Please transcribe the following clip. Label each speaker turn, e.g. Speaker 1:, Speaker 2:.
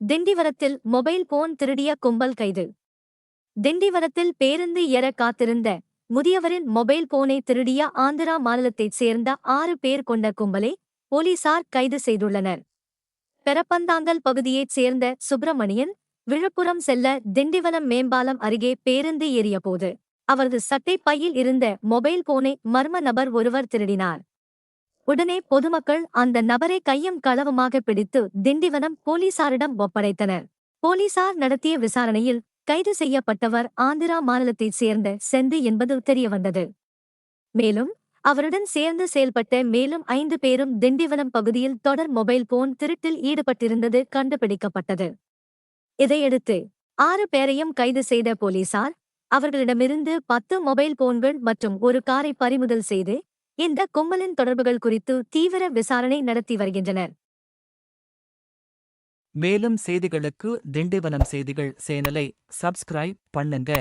Speaker 1: திண்டிவனத்தில் mobile phone திருடிய கும்பல் கைது. திண்டிவனத்தில் பேருந்து ஏற காத்திருந்த முதியவரின் மொபைல் போனை திருடிய ஆந்திரா மாநிலத்தைச் சேர்ந்த 6 பேர் கொண்ட கும்பலை போலீசார் கைது செய்துள்ளனர். பெரப்பந்தாங்கல் பகுதியைச் சேர்ந்த சுப்பிரமணியன் விழுப்புரம் செல்ல திண்டிவனம் மேம்பாலம் அருகே பேருந்து ஏறியபோது அவரது சட்டைப் பையில் இருந்த மொபைல் போனை மர்ம நபர் ஒருவர் திருடினார். உடனே பொதுமக்கள் அந்த நபரை கையும் களவுமாக பிடித்து திண்டிவனம் போலீசாரிடம் ஒப்படைத்தனர். போலீசார் நடத்திய விசாரணையில் கைது செய்யப்பட்டவர் ஆந்திரா மாநிலத்தைச் சேர்ந்த செந்து என்பது தெரியவந்தது. மேலும் அவருடன் சேர்ந்து செயல்பட்ட மேலும் 5 பேரும் திண்டிவனம் பகுதியில் தொடர் மொபைல் போன் திருட்டில் ஈடுபட்டிருந்தது கண்டுபிடிக்கப்பட்டது. இதையடுத்து 6 பேரையும் கைது செய்த போலீசார் அவர்களிடமிருந்து 10 மொபைல் போன்கள் மற்றும் ஒரு காரை பறிமுதல் செய்து இந்த கும்பலின் தொடர்புகள் குறித்து தீவிர விசாரணை நடத்தி வருகின்றனர்.
Speaker 2: மேலும் செய்திகளுக்கு திண்டிவனம் செய்திகள் சேனலை சப்ஸ்கிரைப் பண்ணுங்க.